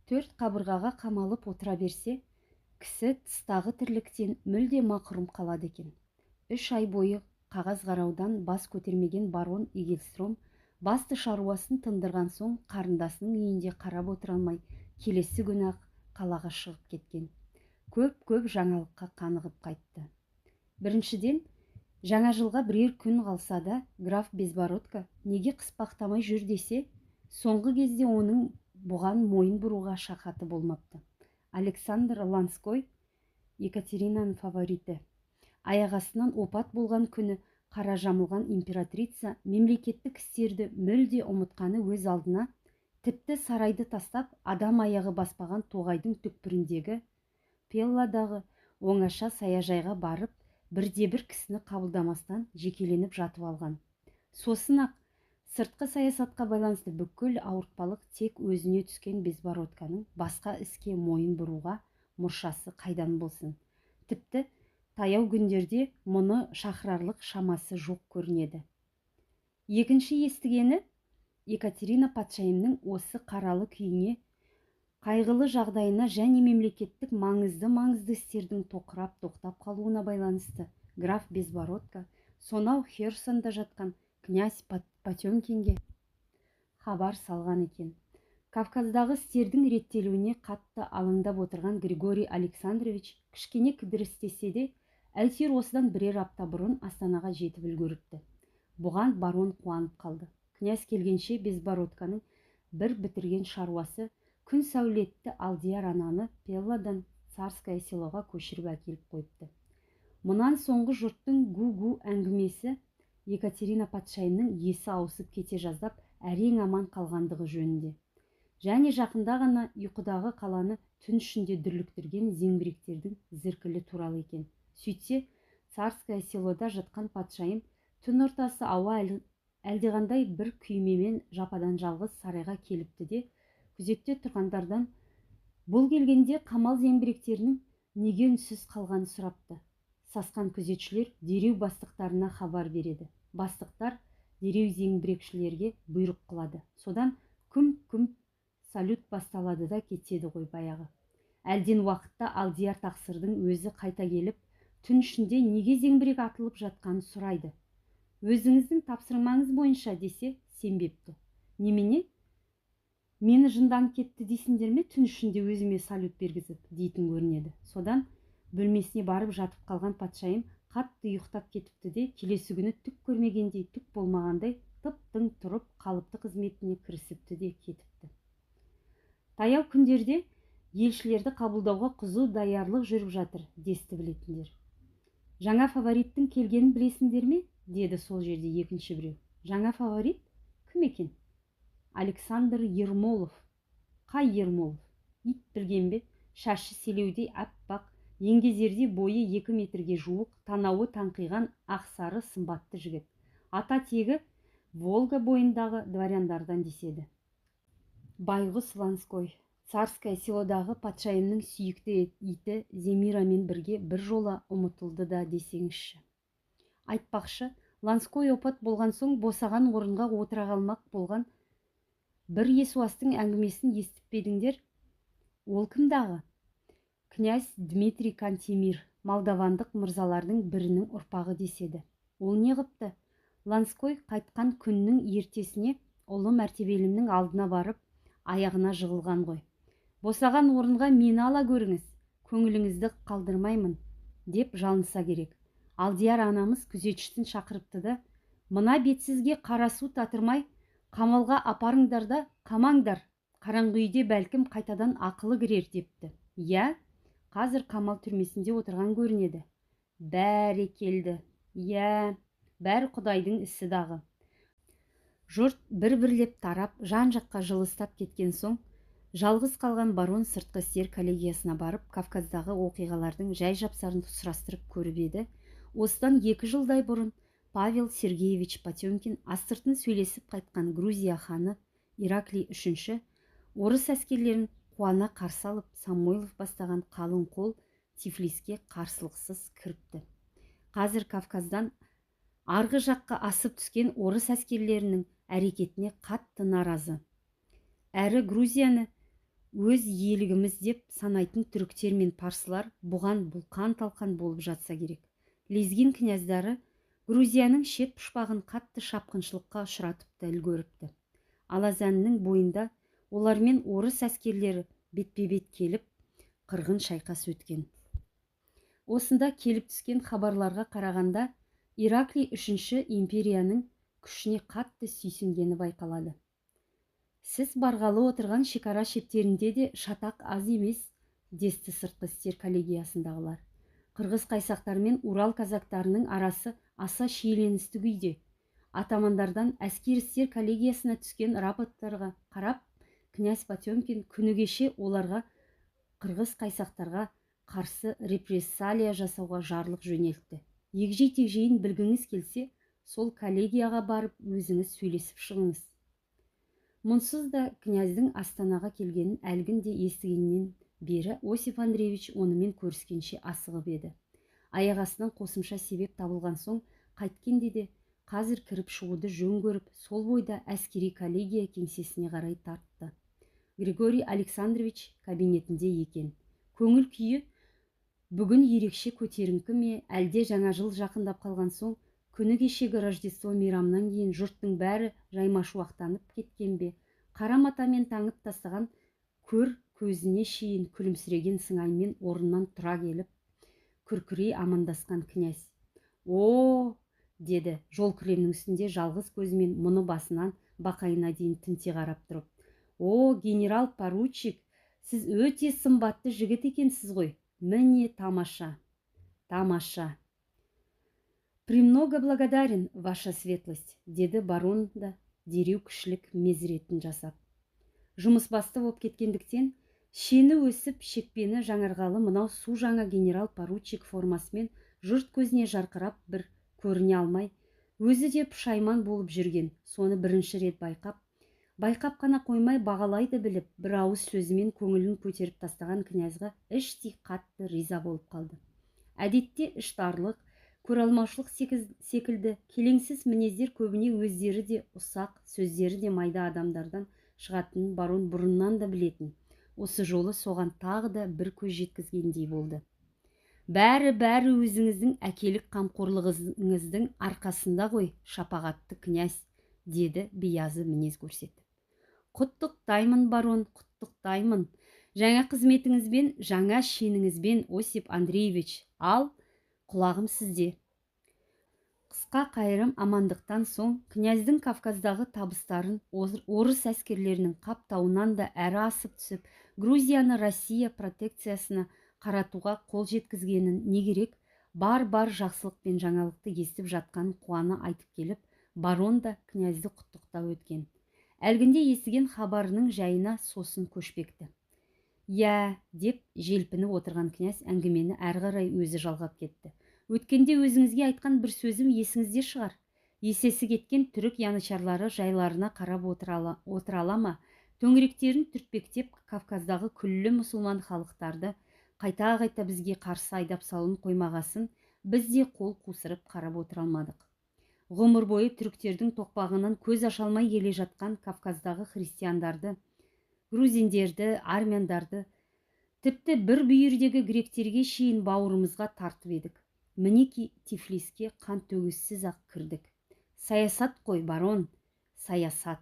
Төрт қабырғаға қамалып отыра берсе, кісі тыстағы тірліктен мүлде мақұрым қалады екен. 3 ай бойы қағаз қараудан бас көтермеген барон Игельстром басты шаруасын тындырған соң қарындасының үйінде қарап отыра алмай, келесі күні ақ қалаға шығып кеткен. Көп жаңалыққа қанығып қайтты. Біріншіден, жаңа жылға бірер күн қалса да, граф Безбородко неге қыспақтамай жүр десе, соңғы кезде оның бұған мойын бұруға шақаты болмапты. Александр Ланской, Екатеринаның фавориті, аяқ астынан опат болған күні қара жамылған императрица мемлекеттік істерді мүлде ұмытқаны өз алдына, тіпті сарайды тастап, адам аяғы баспаған тоғайдың түкпіріндегі Пелладағы оңаша саяжайға барып, бірде-бір кісіні қабылдамастан жекеленіп жатып алған. Сосын ақ сыртқы саясатқа байланысты бүкіл ауыртпалық тек өзіне түскен Безбородканың басқа іске мойын бұруға мұршасы қайдан болсын. Тіпті таяу күндерде мұны шақырарлық шамасы жоқ көрінеді. Екінші естігені, Екатерина патшайымның осы қаралы күйіне, қайғылы жағдайына және мемлекеттік маңызды істердің тоқырап тоқтап қалуына байланысты граф Безбородко сонау Херсонда жатқан князь Потемкинге хабар салған екен. Кавказдағы істердің реттелуіне қатты алаңдап отырған Григорий Александрович кішкене кідірістесе де, әйтеуір осыдан бірер апта бұрын Астанаға жетіп үлгеріпті. Бұған барон қуанып қалды. Князь келгенше Безбородканың бір бітірген шаруасы күн сәулетті Алдияр ананы Пелладан Царское селоға көшіріп әкеліп қойыпты. Мұнан соңғы жұрттың гу-гу әңгімесі Екатерина патшайымның есі ауысып кете жаздап әрең аман қалғандығы жөнінде. Және жақында ғана ұйқыдағы қаланы түн ішінде дүрліктірген зеңбіректердің зіркілі туралы екен. Сөйтсе, Царское селода жатқан патшайым түн ортасы ауа әлдеқандай бір күймемен жападан жалғыз сарайға келіпті де, күзетте тұрғандардан бұл келгенде қамал зеңбіректерінің неге үнсіз қалғанын сұрапты. Сасқан күзетшілер дереу бастықтарына хабар береді. Бастықтар дереу зеңбірекшілерге бұйрық қылады. Содан күм салют басталады да кетеді ғой баяғы. Әлден уақытта Алдияр тақсырдың өзі қайта келіп, түн ішінде неге зеңбірек атылып жатқанын сұрайды. Өзіңіздің тапсырмаңыз бойынша десе, сенбепті. Немене? Мені жындан кетті дейсіңдер ме, түн ішінде өзіме салют бергізіп, дейтін көрінеді. Содан бөлмесіне барып жатып қалған патшайым қатты ұйықтап кетіпті де, келесі күні түк көрмегендей, түк болмағандай тып-тың тұрып қалыпты қызметіне кірісіпті де кетіпті. Таяу күндерде елшілерді қабылдауға қызу даярлық жүріп жатыр, десті білетіндер. Жаңа фавориттің келгенін білесіңдер ме? Деді сол жерде екінші біреу. Жаңа фаворит? Кім екен? Александр Ермолов. Қай Ермолов? Ит білген бе? Шашы селеудей аппақ, еңгезердей бойы 2 метрге жуық, танауы таңқиған ақсары сымбатты жігіт. Ата тегі Волга бойындағы дворяндардан деседі. Байғұс Ланской, Царское селодағы патшайымның сүйікті иті Земирамен бірге бір жола ұмытылды да десеңізші. Айтпақшы, Ланской опат болған соң босаған орынға отыра қалмақ болған бір есуастың әңгімесін естіп педіңдер? Ол кімдағы? Князь Дмитрий Кантемир, молдавандық мырзалардың бірінің ұрпағы деседі. Ол не қыпты? Ланской қайтқан күннің ертесіне ұлы мәртебелімнің алдына барып, аяғына жығылған ғой. Босаған орынға мені ала көріңіз, көңіліңізді қалдырмаймын, деп жалынса керек. Алдияр анамыз күзетшісін шақырыпты да, мына бетсізге қара су татырмай, қамалға апарыңдар да қамаңдар, қараңғы үйде бәлкім қайтадан ақылы кірер депті. Я, қазір қамал түрмесінде отырған көрінеді. Бәрекелді. Я, бәрі Құдайдың ісі дағы. Жұрт бір-бірлеп тарап, жан-жаққа жылыстап кеткен соң, жалғыз қалған барон сыртқы істер коллегиясына барып, Кавказдағы оқиғалардың жай-жапсарын сұрастырып көріп еді. Осыдан 2 жылдай бұрын Павел Сергеевич Потемкин астыртын сөйлесіп қайтқан Грузия ханы Ираклий III орыс әскерлерін қуана қарсы алып, Самойлов бастаған қалың қол Тифлиске қарсылықсыз кіріпті. Қазір Кавказдан арғы жаққа асып түскен орыс әскерлерінің әрекетіне қатты наразы. Әрі Грузияны өз елігіміз деп санайтын түріктер мен парсылар бұған бұлқан-талқан болып жатса керек. Лезгин князьдары Грузияның шет пұшпағын қатты шапқыншылыққа ұшыратып үлгеріпті. Алазәннің бойында олармен орыс әскерлері бетпе-бет келіп, қырғын шайқас өткен. Осында келіп түскен хабарларға қарағанда, Ираклий үшінші империяның күшіне қатты сүйсінгені байқалады. Сіз барғалы отырған шекара шептерінде де шатақ аз емес, десті сыртқы істер коллегиясындағылар. Қырғыз қайсақтар мен Урал казактарының арасы аса шиеленісті күйде. Атамандардан әскери істер коллегиясына түскен рапорттарға қарап, князь Потемкин күні кеше оларға қырғыз қайсақтарға қарсы репрессалия жасауға жарлық жөнелтті. Егжей-тегжейін білгіңіз келсе, сол коллегияға барып өзіңіз сөйлесіп шығыңыз. Мұнсыз да князьдің Астанаға келгенін әлгінде естігеннен бері Осип Андреевич онымен көріскенше асығып еді. Аяқ астынан қосымша себеп табылған соң, қайткенде де қазір кіріп шығуды жөн көріп, сол бойда әскери коллегия кеңсесіне қарай тартты. Григорий Александрович кабинетінде екен. Көңіл күйі бүгін ерекше көтеріңкі ме, әлде жаңа жыл жақындап қалған соң, күні кешегі Рождество мейрамынан кейін жұрттың бәрі жаймашуақтанып кеткен бе, қара матамен таңып тастаған көр көзіне шейін күлімсіреген сыңаймен орнынан тұра келіп, күркірей амандасқан князь. «О!» деді, жол кілемнің үстінде жалғыз көзімен мұны басынан бақайына дейін тінте қарап тұрып. «О, генерал-поручик, сіз өте сымбатты жігіт екенсіз ғой. Міне тамаша, тамаша». «Премного благодарен, ваша светлость», деді барон да дереу кішілік мезіретін жасап. Жұмыс басты болып кеткендіктен, шені өсіп, шекпені жаңарғалы мынау су жаңа генерал-поручик формасымен жұрт көзіне жарқырап бір көріне алмай, өзі де пұшайман болып жүрген, соны бірінші рет байқап қана қоймай бағалайды біліп, бір ауыз сөзімен көңілін көтеріп тастаған князьға іштей қатты риза болып қалды. Әдетте іштарлық, көралмаушылық секілді келеңсіз мінездер көбіне өздері де ұсақ, сөздері де майда адамдардан шығатынын барон бұрыннан да білетін. Осы жолы соған тағы да бір көз жеткізгендей болды. Бәрі өзіңіздің әкелік қамқорлығыңыздың арқасында ғой, шапағатты князь, деді биязы мінез көрсетіп. Құттықтаймын, барон, құттықтаймын. Жаңа қызметіңізбен, жаңа шеніңізбен, Осип Андреевич, ал құлағым сізде. Қысқа қайырым амандықтан соң, князьдің Кавказдағы табыстарын орыс әскерлерінің қаптауынан да әрі асып түсіп, Грузияны Россия протекциясына қаратуға қол жеткізгенін не керек, бар жақсылық пен жаңалықты естіп жатқанын қуана айтып келіп, барон да князьді құттықтау өткен. Әлгінде естіген хабарының жайына сосын көшпекті. «Я», деп желпініп отырған князь әңгімені әрі қарай өзі жалғап кетті. «Өткенде өзіңізге айтқан бір сөзім есіңізде шығар. Есесі кеткен түрік янычарлары жайларына қарап отырала ма, төңіректерін түртпектеп Кавказдағы күллі мұсылман халықтарды қайта-қайта бізге қарсы айдап салуын қоймағасын, біз де қол қусырып қарап отыра алмадық. Ғұмыр бойы түріктердің тоқпағынан көз аша алмай келе жатқан Кавказдағы христиандарды, грузиндерді, армяндарды, тіпті бір бүйірдегі гректерге шейін бауырымызға тартып едік. Мінеки Тифлиске қан төгіссіз ақ кірдік. Саясат қой, барон, саясат.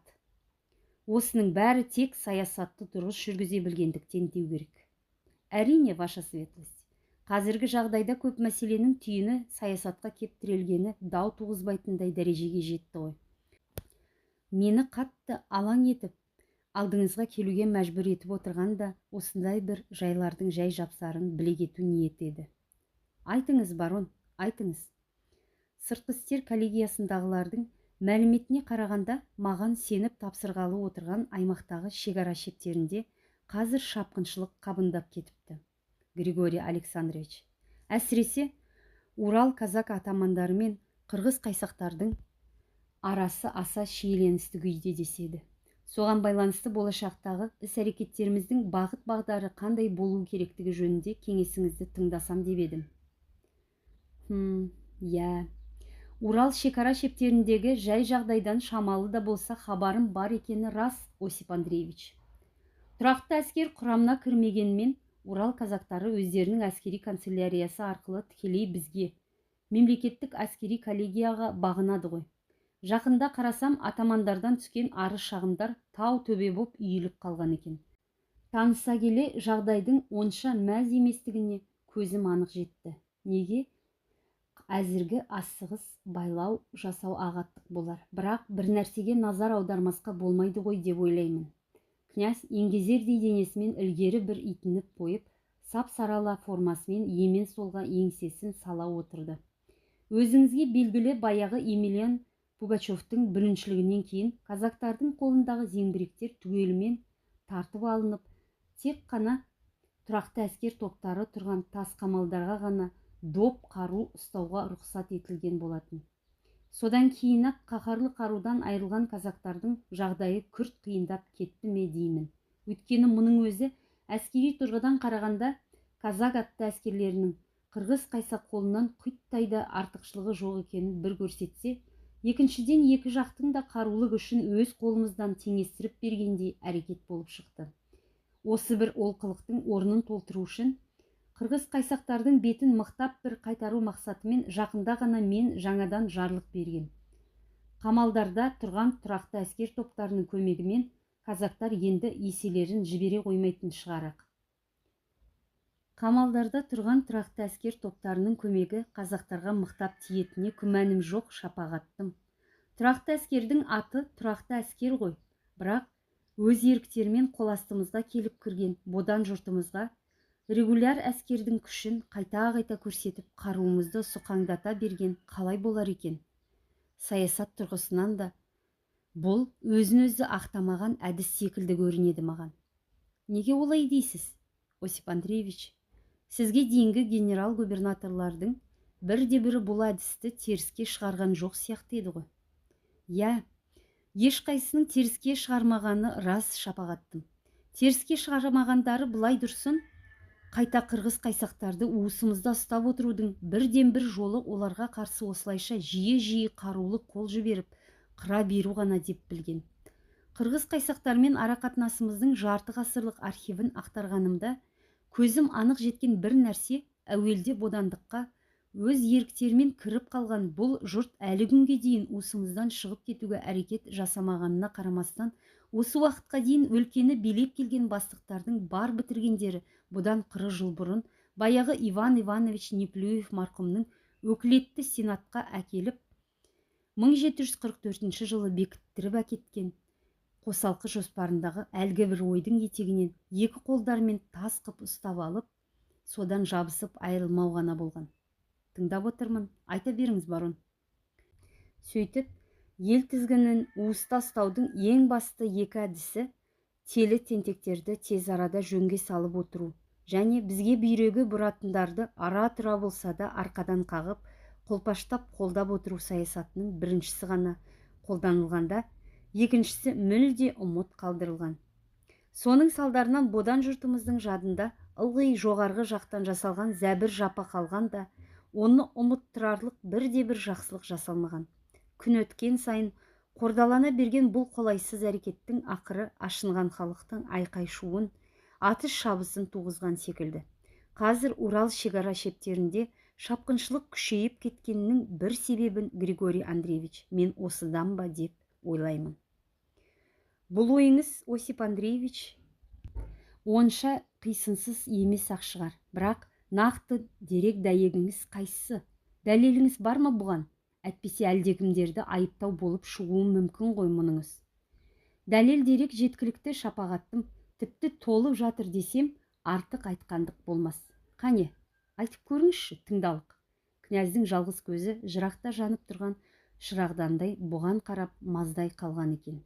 Осының бәрі тек саясатты дұрыс жүргізе білгендіктен деу керек. Әрине, ваша светлость. Қазіргі жағдайда көп мәселенің түйіні саясатқа кеп тірелгені дау туғызбайтындай дәрежеге жетті ғой. Мені қатты алаң етіп, алдыңызға келуге мәжбүр етіп отырған да осындай бір жайлардың жай жапсарын біле кету ниет еді. Айтыңыз, барон, айтыңыз. Сыртқы істер коллегиясындағылардың мәліметіне қарағанда, маған сеніп тапсырғалы отырған аймақтағы шекара шептерінде қазір шапқыншылық қабындап кетіпті. Григорий Александрович, әсіресе Урал казак атамандары мен қырғыз қайсақтардың арасы аса шиеленісті күйде деседі. Соған байланысты болашақтағы іс-әрекеттеріміздің бағыт-бағдары қандай болу керектігі жөнінде кеңесіңізді тыңдасам деп едім. Я. Урал шекара шептеріндегі жай жағдайдан шамалы да болса хабарым бар екені рас, Осип Андреевич. Тұрақты әскер құрамына кірмегенмен, Урал казактары өздерінің әскери канцеляриясы арқылы тікелей бізге, мемлекеттік әскери коллегияға бағынады ғой. Жақында қарасам, атамандардан түскен арыз шағымдар тау төбе боп үйіліп қалған екен. Таныса келе жағдайдың онша мәз еместігіне көзім анық жетті. Неге? Әзіргі асығыс байлау жасау ағаттық болар. Бірақ бір нәрсеге назар аудармасқа болмайды ғой деп ойлаймын. Князь еңгезердей денесімен ілгері бір итініп қойып, сап-сарала формасымен емен солға еңсесін сала отырды. Өзіңізге белгілі, баяғы Емельян Пугачевтың бүліншілігінен кейін казактардың қолындағы зеңбіректер түгелімен тартып алынып, тек қана тұрақты әскер топтары тұрған тас қамалдарға ғана доп қару ұстауға рұқсат етілген болатын. Содан кейін-ақ қаһарлы қарудан айырылған казактардың жағдайы күрт қиындап кетті ме деймін. Өйткені мұның өзі әскери тұрғыдан қарағанда казак атты әскерлерінің қырғыз қайсақ қолынан құйттайда артықшылығы жоқ екенін бір көрсетсе, екіншіден екі жақтың да қарулы күшін өз қолымыздан теңестіріп бергендей әрекет болып шықты. Осы бір олқылықтың орнын толтыру үшін қырғыз қайсақтардың бетін мықтап бір қайтару мақсатымен жақында ғана мен жаңадан жарлық берген. Қамалдарда тұрған тұрақты әскер топтарының көмегімен казактар енді еселерін жібере қоймайтын шығарақ. Қамалдарда тұрған тұрақты әскер топтарының көмегі қазақтарға мықтап тиетіне күмәнім жоқ, шапағаттым. Тұрақты әскердің аты тұрақты әскер ғой, бірақ өз еріктерімен қоластымызға келіп кірген бодан жұртымызға регуляр әскердің күшін қайта-қайта көрсетіп қаруымызды сұқаңдата берген қалай болар екен? Саясат тұрғысынан да бұл өзін-өзі ақтамаған әдіс секілді көрінеді маған. Неге олай дейсіз, Осип Андреевич? Сізге дейінгі генерал-губернаторлардың бірде-бірі бұл әдісті теріске шығарған жоқ сияқты еді ғой. Я, ешқайсының теріске шығармағаны рас, шапағаттым. Теріске шығармағандары былай тұрсын, қайта қырғыз қайсақтарды уысымызда ұстап отырудың бірден-бір жолы оларға қарсы осылайша жиі-жиі қарулы қол жіберіп, қыра беру ғана деп білген. Қырғыз қайсақтармен арақатынасымыздың жарты ғасырлық архивін ақтарғанымда, көзім анық жеткен бір нәрсе, әуелде бодандыққа өз еріктерімен кіріп қалған бұл жұрт әлі күнге дейін уысымыздан шығып кетуге әрекет жасамағанына қарамастан, осы уақытқа дейін өлкені билеп келген бастықтардың бар бітіргендері бұдан 40 жыл бұрын баяғы Иван Иванович Неплюев марқұмның өкілетті сенатқа әкеліп 1744 жылы бекіттіріп әкеткен қосалқы жоспарындағы әлгі бір ойдың етегінен екі қолдарымен тас қып ұстап алып, содан жабысып айырылмау ғана болған. Тыңдап отырмын, айта беріңіз, барон. Сөйтіп, ел тізгінін уыста ұстаудың ең басты екі әдісі телі тентектерді тез арада жөнге салып отыру, және бізге бүйрегі бұратындарды ара-тұра болса да арқадан қағып, қолпаштап қолдап отыру саясатының біріншісі ғана қолданылғанда, екіншісі мүлде ұмыт қалдырылған. Соның салдарынан бодан жұртымыздың жадында ылғи жоғарғы жақтан жасалған зәбір жапа қалған да, оны ұмыттырарлық бірде-бір жақсылық жасалмаған. Күн өткен сайын қордалана берген бұл қолайсыз әрекеттің ақыры ашынған халықтың айқай-шуын, атыс шабысын туғызған секілді. Қазір Урал шекара шептерінде шапқыншылық күшейіп кеткенінің бір себебін, Григорий Андреевич, мен осыдан ба деп ойлаймын. Бұл ойыңыз, Осип Андреевич, онша қисынсыз емес ақ шығар, бірақ нақты дерек дәйегіңіз қайсысы? Дәлеліңіз бар ма бұған? Әйтпесе әлдекімдерді айыптау болып шығуы мүмкін ғой мұныңыз. Дәлел дерек жеткілікті, шапағаттым, тіпті толып жатыр десем, артық айтқандық болмас. Қане, айтып көріңізші, тыңдалық. Князьдің жалғыз көзі жырақта жанып тұрған шырағдандай бұған қарап маздай қалған екен.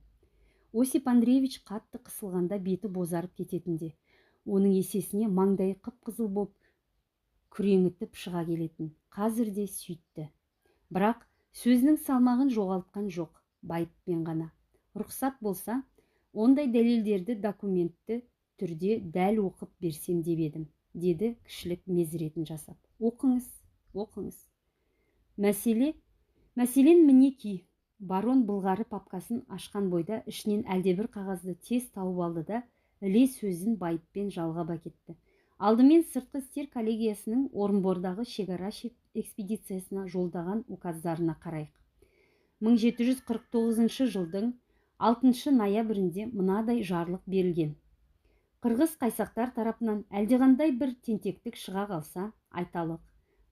Осип Андреевич қатты қысылғанда беті бозарып кететінде, оның есесіне маңдайы қып-қызыл боп күреңітіп шыға келетін. Қазір де сөйтті. Бірақ сөзінің салмағын жоғалтқан жоқ, байыппен ғана. Рұқсат болса, ондай дәлелдерді документті түрде дәл оқып берсем деп едім, деді кішілік мезіретін жасап. Оқыңыз, оқыңыз. Мәселен мінеки. Барон былғары папкасын ашқан бойда ішінен әлдебір қағазды тез тауып алды да, іле сөзін байыппен жалғап әкетті. Алдымен сыртқы істер коллегиясының Орынбордағы шекара экспедициясына жолдаған указдарына қарайық. 1749 жылдың 6 ноябрінде мынадай жарлық берілген: қырғыз қайсақтар тарапынан әлдеқандай бір тентектік шыға қалса, айталық,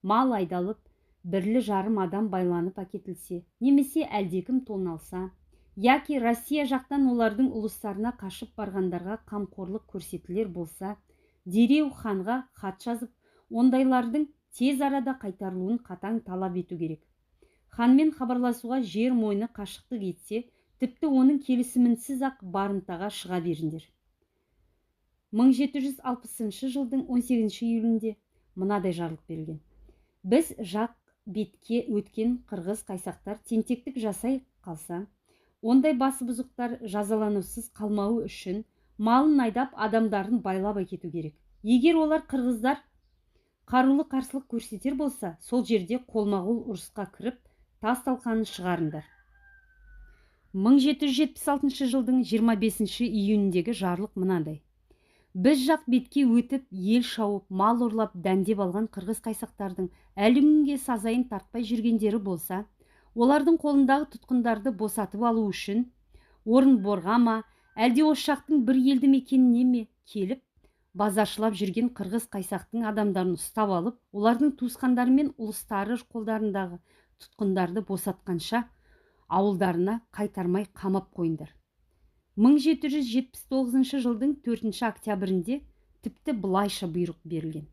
мал айдалып, 1,5 адам байланып әкетілсе, немесе әлдекім тоналса, яки Россия жақтан олардың ұлыстарына қашып барғандарға қамқорлық көрсетілер болса, дереу ханға хат жазып, ондайлардың тез арада қайтарылуын қатаң талап ету керек. Ханмен хабарласуға жер мойны қашықтық етсе, тіпті оның келісімінсіз ақ барымтаға шыға беріңдер. 1760 жылдың 18 июлінде мынадай жарлық берілген: біз жақ бетке өткен қырғыз қайсақтар тентектік жасай қалса, ондай басы бұзықтар жазаланусыз қалмауы үшін малын айдап, адамдарын байлап әкету керек. Егер олар қырғыздар қарулы қарсылық көрсетер болса, сол жерде қолма-қол ұрысқа кіріп, тас талқанын шығарыңдар. 1776 жылдың 25 июніндегі жарлық мынандай: біз жақ бетке өтіп, ел шауып, мал ұрлап, дәндеп алған қырғыз қайсақтардың әлі күнге сазайын тартпай жүргендері болса, олардың қолындағы тұтқындарды босатып алу үшін Орынборға ма, әлде осы жақтың бір елді мекеніне ме келіп, базаршылап жүрген қырғыз қайсақтың адамдарын ұстап алып, олардың туысқандары мен ұлыстары қолдарындағы тұтқындарды босатқанша ауылдарына қайтармай қамап қойыңдар. 1779 жылдың 4 октябрінде тіпті былайша бұйрық берілген: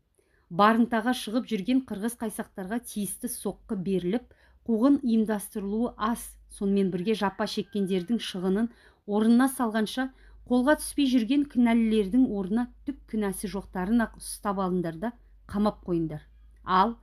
барымтаға шығып жүрген қырғыз қайсақтарға тиісті соққы беріліп, қуғын ұйымдастырылуы аз, сонымен бірге жапа шеккендердің шығынын орнына салғанша, қолға түспей жүрген кінәлілердің орнына түк кінәсі жоқтарын ақ ұстап алыңдар да қамап қойыңдар. Ал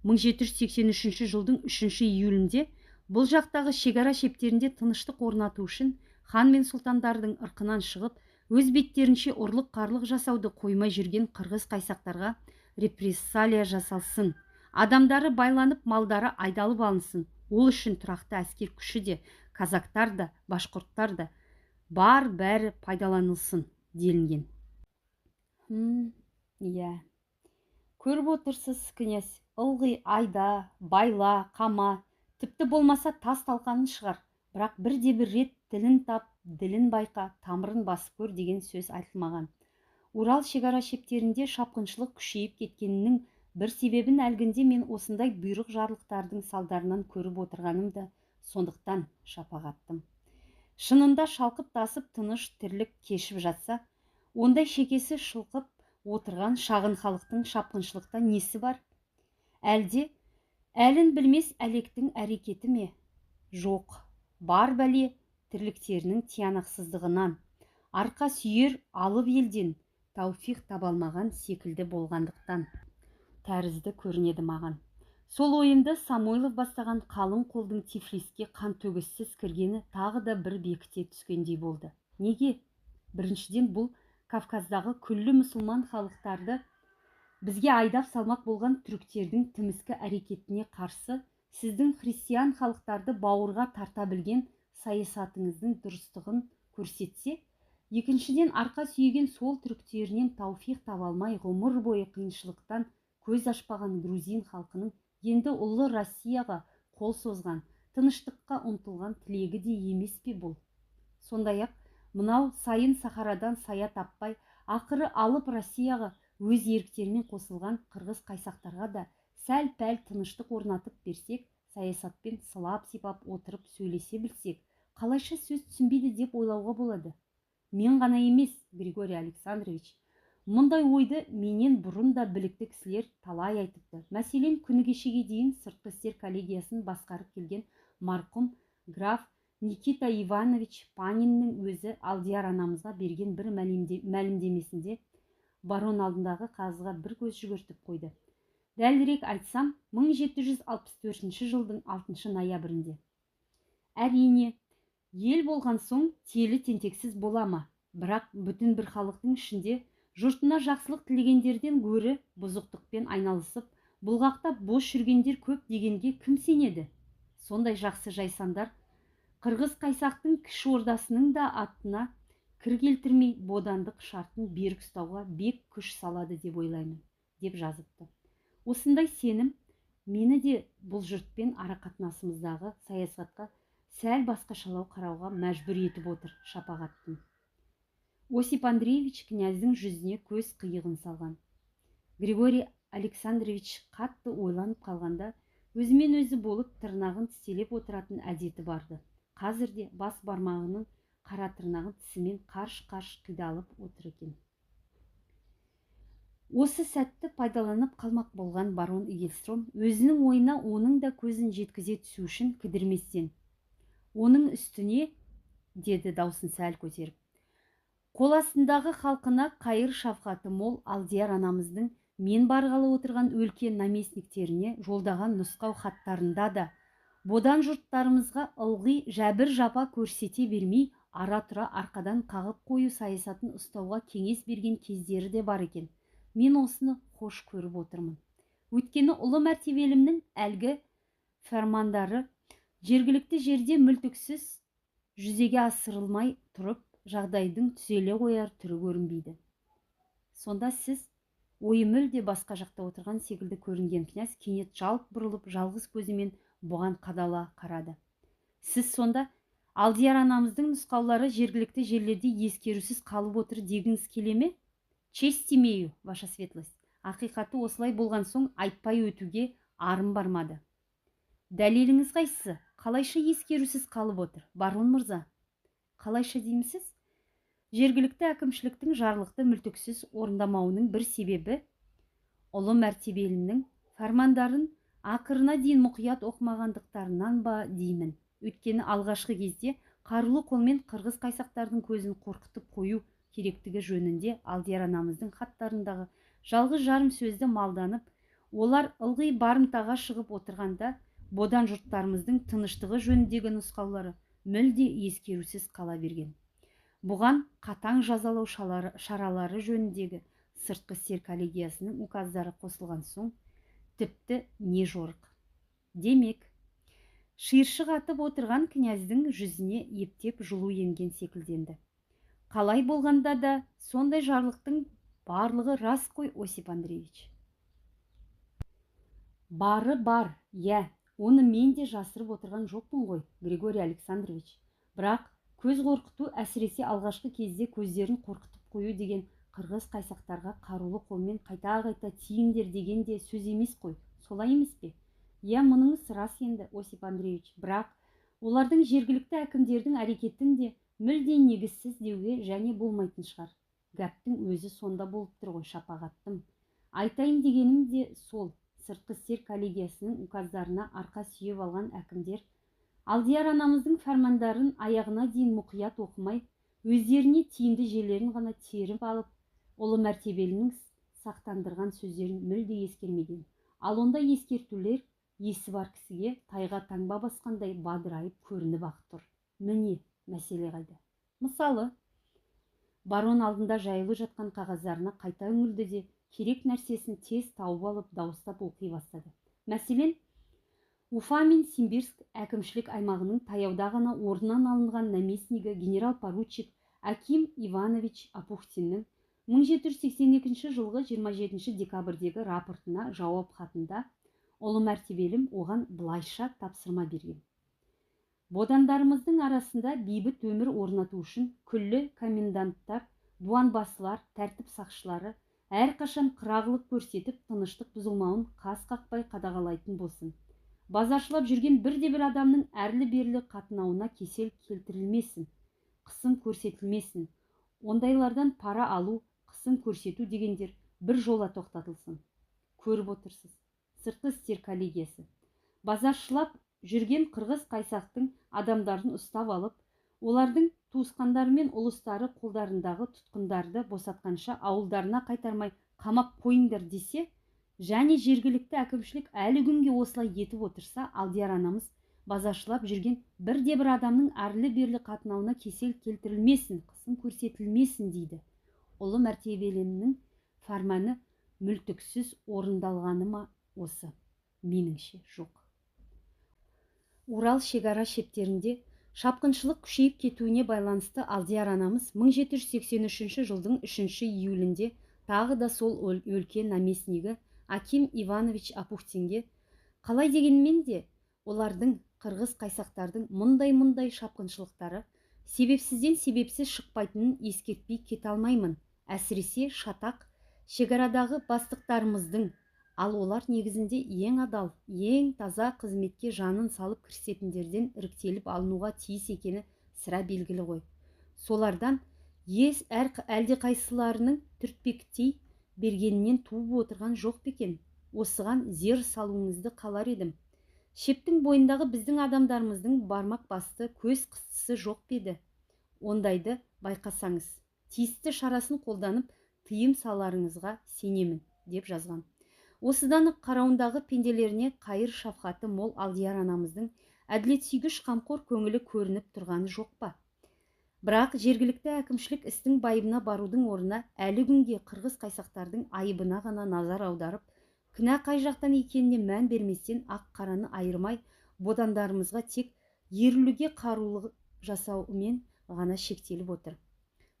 1783 жылдың 3 июлінде бұл жақтағы шекара шептерінде тыныштық орнату үшін хан мен сұлтандардың ырқынан шығып, өз беттерінше ұрлық қарлық жасауды қоймай жүрген қырғыз қайсақтарға репрессалия жасалсын, адамдары байланып, малдары айдалып алынсын. Ол үшін тұрақты әскер күші де, казактар да, башқұрттар да бар, бәрі пайдаланылсын делінген. Көріп отырсыз, князь, ылғи айда, байла, қама, тіпті болмаса тас талқанын шығар, бірақ бірде-бір рет тілін тап, ділін байқа, тамырын басып көр деген сөз айтылмаған. Урал шекара шептерінде шапқыншылық күшейіп кеткенінің бір себебін әлгінде мен осындай бұйрық жарлықтардың салдарынан көріп отырғанымды, сондықтан шапағаттым. Шынында шалқып тасып тыныш тірлік кешіп жатса, ондай шекесі шылқып отырған шағын халықтың шапқыншылықта несі бар? Әлде әлін білмес әлектің әрекеті ме? Жоқ, бар бәле тірліктерінің тиянақсыздығынан, арқа сүйер алып елден тауфиқ табалмаған секілді болғандықтан тәрізді көрінеді маған. Сол ойымды Самойлов бастаған қалың қолдың Тифлиске қан төгіссіз кіргені тағы да бір бекіте түскендей болды. Неге? Біріншіден, бұл Кавказдағы күллі мұсылман халықтарды бізге айдап салмақ болған түріктердің тіміскі әрекетіне қарсы сіздің христиан халықтарды бауырға тарта білген саясатыңыздың дұрыстығын көрсетсе, екіншіден, арқа сүйеген сол түріктерінен тауфиқ таба алмай ғұмыр бойы қиыншылықтан көз ашпаған грузин халқының енді ұлы Россияға қол созған, тыныштыққа ұмтылған тілегі де емес пе бұл? Сондай-ақ, мынау сайын Сахарадан сая таппай, ақыры алып Россияға өз еріктерімен қосылған қырғыз қайсақтарға да сәл-пәл тыныштық орнатып берсек, саясатпен сылап-сипап отырып сөйлесе білсек, қалайша сөз түсінбейді деп ойлауға болады. Мен ғана емес, Григорий Александрович, мұндай ойды менен бұрын да білікті кісілер талай айтыпты. Мәселен, күні кешеге дейін сыртқы істер коллегиясын басқарып келген марқұм граф Никита Иванович Паниннің өзі Алдияр анамызға берген бір мәлімдемесінде барон алдындағы қағазға бір көз жүгіртіп қойды. Дәлірек айтсам, 1764 жылдың 6 ноябрінде. Әрине, ел болған соң телі тентексіз бола ма? Бірақ бүтін бір халықтың ішінде жұртына жақсылық тілегендерден гөрі бұзықтықпен айналысып, бұлғақтап бос жүргендер көп дегенге кім сенеді? Сондай жақсы жайсандар қырғыз қайсақтың кіші ордасының да атына кір келтірмей бодандық шартын берік ұстауға бек күш салады деп ойлаймын, деп жазыпты. Осындай сенім мені де бұл жұртпен арақатынасымыздағы саясатқа сәл басқашалау қарауға мәжбүр етіп отыр. Шапағаттым. Осип Андреевич князьдің жүзіне көз қиығын салған. Григорий Александрович қатты ойланып қалғанда өзімен өзі болып тырнағын тістелеп отыратын әдеті барды. Қазірде бас бармағының қара тырнағын тісімен қарш-қарш қидалып отыр екен. Осы сәтті пайдаланып қалмақ болған барон Игельстром өзінің ойына оның да көзін жеткізе түсу үшін кідірместен: "Оның үстіне", деді даусын сәл көтеріп, "қол астындағы халқына қайыр шафқаты мол Алдияр анамыздың мен барғалы отырған өлке наместниктеріне жолдаған нұсқау хаттарында да бодан жұрттарымызға ылғи жәбір жапа көрсете бермей ара-тұра арқадан қағып қою саясатын ұстауға кеңес берген кездері де бар екен. Мен осыны хош көріп отырмын. Өйткені ұлы мәртебелімнің әлгі фәрмандары жергілікті жерде мүлтіксіз жүзеге асырылмай тұрып, жағдайдың түзеле қояр түрі көрінбейді." Сонда сіз, ойы мүлде басқа жақта отырған секілді көрінген князь кенет жалт бұрылып жалғыз көзімен бұған қадала қарады. "Сіз сонда Алдияр анамыздың нұсқаулары жергілікті жерлерде ескерусіз қалып отыр дегіңіз келе ме?" "Честь имею, ваша светлость. Ақиқаты осылай болған соң айтпай өтуге арым бармады." "Дәлеліңіз қайсысы? Қалайша ескерусіз қалып отыр, барон мырза?" "Қалайша деймісіз?" "Жергілікті әкімшіліктің жарлықты мүлтіксіз орындамауының бір себебі ұлы мәртебелінің фармандарын ақырына дейін мұқият оқымағандықтарынан ба деймін. Өйткені алғашқы кезде қарулы қолмен қырғыз қайсақтардың көзін қорқытып қою керектігі жөнінде Алдияр анамыздың хаттарындағы жалғыз жарым сөзді малданып, олар ылғи барымтаға шығып отырғанда бодан жұрттарымыздың тыныштығы жөніндегі нұсқаулары мүлде ескерусіз қала берген. Бұған қатаң жазалау шаралары жөніндегі сыртқы істер коллегиясының указдары қосылған соң тіпті не жорық. Демек, шиыршық атып отырған князьдің жүзіне ептеп жылу енген секілденді. "Қалай болғанда да сондай жарлықтың барлығы рас қой, Осип Андреевич." "Бары бар, иә, оны мен де жасырып отырған жоқпын ғой, Григорий Александрович. Бірақ көз қорқыту, әсіресе алғашқы кезде көздерін қорқытып қою деген қырғыз қайсақтарға қарулы қолмен қайта-қайта тиіңдер деген де сөз емес қой, солай емес пе?" "Иә, мұныңыз рас енді, Осип Андреевич, бірақ олардың жергілікті әкімдердің әрекетін де мүлде негізсіз деуге және болмайтын шығар. Гәптің өзі сонда болып тұр ғой, шапағаттым. Айтайын дегенім де сол, сыртқы істер коллегиясының указдарына арқа сүйеп алған әкімдер Алдияр анамыздың фәрмандарын аяғына дейін мұқият оқымай, өздеріне тиімді жерлерін ғана теріп алып, ұлы мәртебелінің сақтандырған сөздерін мүлде ескермеген. Ал онда ескертулер есі бар кісіге тайға таңба басқандай бадырайып көрініп ақ тұр. Міне, мәселе қайда. Мысалы, барон алдында жайылып жатқан қағаздарына қайта үңілді де керек нәрсесін тез тауып алып дауыстап оқи бастады. Мәселен, Уфа мен Симбирск әкімшілік аймағының таяуда ғана орнынан алынған наместнигі генерал-поручик Аким Иванович Апухтиннің 1782 жылғы 27 декабрдегі рапортына жауап хатында ұлы мәртебелім оған былайша тапсырма берген: "Бодандарымыздың арасында бейбіт өмір орнату үшін күллі коменданттар, дуанбасылар, тәртіп сақшылары әрқашан қырағылық көрсетіп, тыныштық бұзылмауын қас қақпай қадағалайтын болсын. Базаршылап жүрген бірде-бір адамның әрлі-берлі қатынауына кесел келтірілмесін, қысым көрсетілмесін. Ондайлардан пара алу, қысым көрсету дегендер бір жола тоқтатылсын. Көріп отырсыз, сыртқы істер коллегиясы базаршылап жүрген қырғыз қайсақтың адамдарын ұстап алып, олардың туысқандары мен ұлыстары қолдарындағы тұтқындарды босатқанша ауылдарына қайтармай қамап қойыңдар десе, және жергілікті әкімшілік әлі күнге осылай етіп отырса, Алдияр анамыз базаршылап жүрген бірде-бір адамның әрлі-берлі қатынауына кесел келтірілмесін, қысым көрсетілмесін дейді. Ұлы мәртебелінің фарманы мүлтіксіз орындалғаны ма осы? Меніңше жоқ. Урал шекара шептерінде Шапқыншылық күшейіп кетуіне байланысты Алдияр анамыз 1783 жылдың 3 июлінде тағы да сол өлке наместнигі Аким Иванович Апухтинге, қалай дегенмен де олардың, қырғыз қайсақтардың мұндай шапқыншылықтары себепсізден себепсіз шықпайтынын ескертпей кете алмаймын. Әсіресе шатақ шекарадағы бастықтарымыздың, ал олар негізінде ең адал, ең таза қызметке жанын салып кірісетіндерден іріктеліп алынуға тиіс екені сірә белгілі ғой. Солардан әлдеқайсыларының түртпектей бергенінен туып отырған жоқ па екен? Осыған зер салуыңызды қалар едім. Шептің бойындағы біздің адамдарымыздың бармақ басты, көз қыстысы жоқ па еді? Ондайды байқасаңыз, тиісті шарасын қолданып тыйым саларыңызға сенемін, деп жазған. Осыдан қарауындағы пенделеріне қайыр шафқаты мол Алдияр анамыздың әділетсүйгіш қамқор көңілі көрініп тұрғаны жоқ па? Бірақ жергілікті әкімшілік істің байыбына барудың орнына әлі күнге қырғыз қайсақтардың айыбына ғана назар аударып, кінә қай жақтан екеніне мән берместен ақ қараны айырмай, бодандарымызға тек ерілуге қарулы жасаумен ғана шектеліп отыр.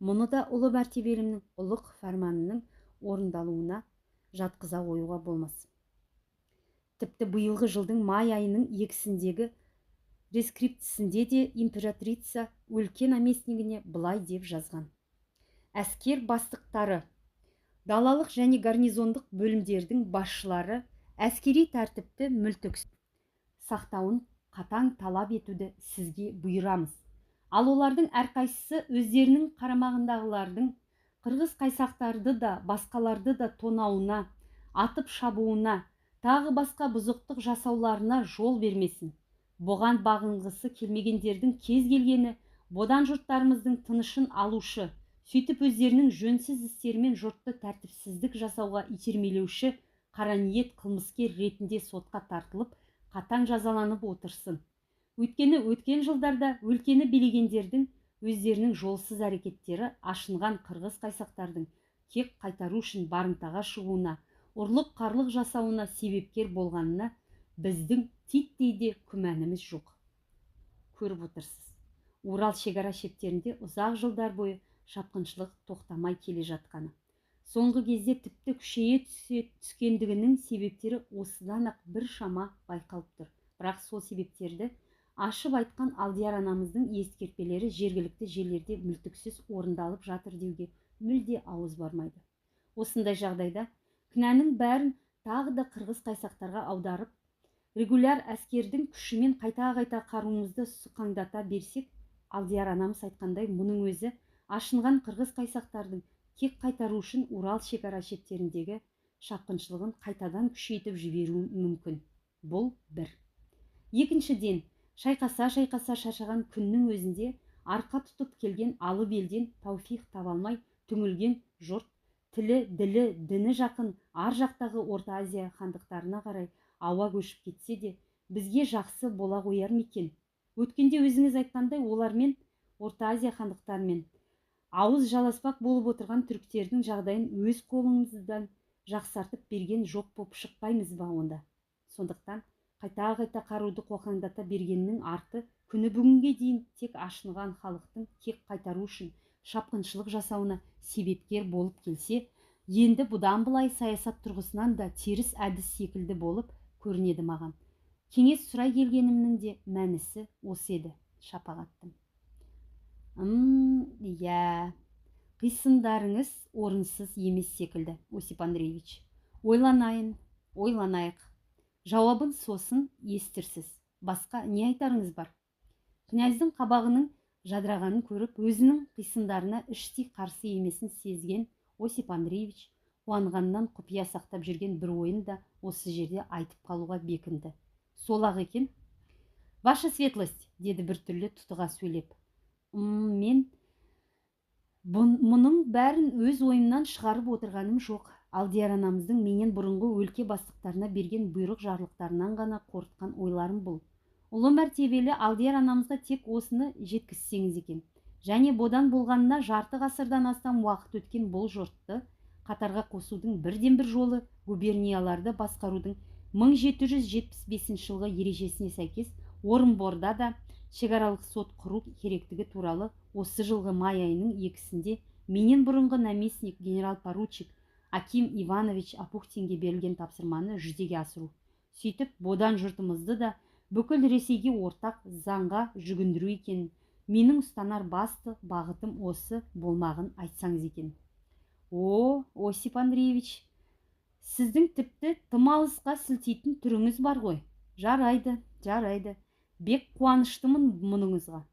Мұны да ұлы мәртебелімнің ұлық фәрманының орындалуына жатқыза қоюға болмас. Тіпті биылғы жылдың май айының 2-сіндегі рескриптісінде де императрица өлке наместнигіне былай деп жазған: әскер бастықтары, далалық және гарнизондық бөлімдердің басшылары әскери тәртіпті мүлтіксіз сақтауын қатаң талап етуді сізге бұйырамыз. Ал олардың әрқайсысы өздерінің қарамағындағылардың қырғыз қайсақтарды да басқаларды да тонауына, атып шабуына, тағы басқа бұзықтық жасауларына жол бермесін. Бұған бағынғысы келмегендердің кез келгені бодан жұрттарымыздың тынышын алушы, сөйтіп өздерінің жөнсіз істерімен жұртты тәртіпсіздік жасауға итермелеуші қара ниет қылмыскер ретінде сотқа тартылып, қатаң жазаланып отырсын. Өйткені өткен жылдарда өлкені билегендердің өздерінің жолсыз әрекеттері ашынған қырғыз қайсақтардың кек қайтару үшін барымтаға шығуына, ұрлық қарлық жасауына себепкер болғанына біздің титтей де күмәніміз жоқ. Көріп отырсыз, Урал шекара шептерінде ұзақ жылдар бойы шапқыншылық тоқтамай келе жатқаны. Соңғы кезде тіпті күшейе түскендігінің себептері осыдан ақ бір шама байқалып тұр. Бірақ сол себептерді ашып айтқан Алдияр анамыздың ескертпелері жергілікті жерлерде мүлтіксіз орындалып жатыр деуге мүлде ауыз бармайды. Осындай жағдайда кінәнің бәрін тағы да қырғыз қайсақтарға аударып, регуляр әскердің күшімен қайта қаруымызды сұқаңдата берсек, Алдияр анамыз айтқандай, мұның өзі ашынған қырғыз қайсақтардың кек қайтару үшін Урал шекара шептеріндегі шапқыншылығын қайтадан күшейтіп жіберуі мүмкін. Бұл бір. Екіншіден, шайқаса шаршаған күннің өзінде арқа тұтып келген алып елден тауфиқ таба алмай түңілген жұрт тілі, ділі, діні жақын ар жақтағы Орта Азия хандықтарына қарай ауа көшіп кетсе де, бізге жақсы бола қояр ма екен? Өткенде өзіңіз айтқандай, олармен, Орта Азия хандықтарымен ауыз жаласпақ болып отырған түріктердің жағдайын өз қолымыздан жақсартып берген жоқ боп шықпаймыз ба онда? Сондықтан қайта қаруды қоқаңдата бергеннің арты күні бүгінге дейін тек ашынған халықтың кек қайтару үшін шапқыншылық жасауына себепкер болып келсе, енді бұдан былай саясат тұрғысынан да теріс әдіс секілді болып көрінеді маған. Кеңес сұрай келгенімнің де мәнісі осы еді, шапағаттым. Қисындарыңыз орынсыз емес секілді, Осип Андреевич. Ойланайық. Жауабын сосын естірсіз. Басқа не айтарыңыз бар? Князьдің қабағының жадырағанын көріп, өзінің қисындарына іштей қарсы емесін сезген Осип Андреевич қуанғаннан құпия сақтап жүрген бір ойын да осы жерде айтып қалуға бекінді. Сол-ақ екен? Ваша светлость, деді біртүрлі тұтыға сөйлеп. Мен мұның бәрін өз ойымнан шығарып отырғаным жоқ. Алдияр анамыздың менен бұрынғы өлке бастықтарына берген бұйрық жарлықтарынан ғана қорытқан ойларым бұл. Ұлы мәртебелі Алдияр анамызға тек осыны жеткізсеңіз екен. Және бодан болғанына жарты ғасырдан астам уақыт өткен бұл жұртты қатарға қосудың бірден бір жолы губернияларды басқарудың 1775 жылғы ережесіне сәйкес Орынборда да, шекаралық сот құру керектігі туралы осы жылғы май айының 2-сінде менен бұрынғы наместник генерал-поручик Аким Иванович Апухтинге берілген тапсырманы жүзеге асыру. Сөйтіп, бодан жұртымызды да бүкіл Ресейге ортақ заңға жүгіндіру екенін, менің ұстанар басты бағытым осы болмағын айтсаңыз екен. Осип Андреевич, сіздің тіпті тым алысқа сілтейтін түріңіз бар ғой. Жарайды. Бек қуаныштымын мұныңызға.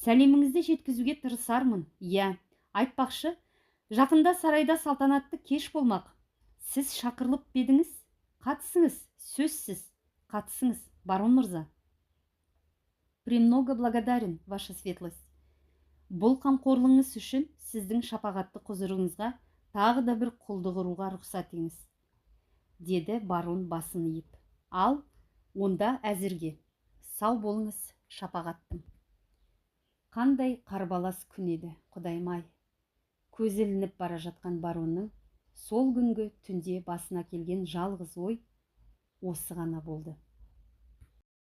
Сәлеміңізді жеткізуге тырысармын. Айтпақшы, жақында сарайда салтанатты кеш болмақ. Сіз шақырылып бедіңіз? Қатысыңыз, сөзсіз. Қатысыңыз, барон мырза. Премного благодарен, ваша светлость. Бұл қамқорлығыңыз үшін сіздің шапағатты құзырыңызға тағы да бір құлдық ұруға рұқсат етіңіз, деді барон басын иіп. Ал, онда әзірге. Сау болыңыз, шапағаттым. Қандай қарбалас күн еді, құдайым-ай. Көзі ілініп бара жатқан баронның сол күнгі түнде басына келген жалғыз ой осы ғана болды.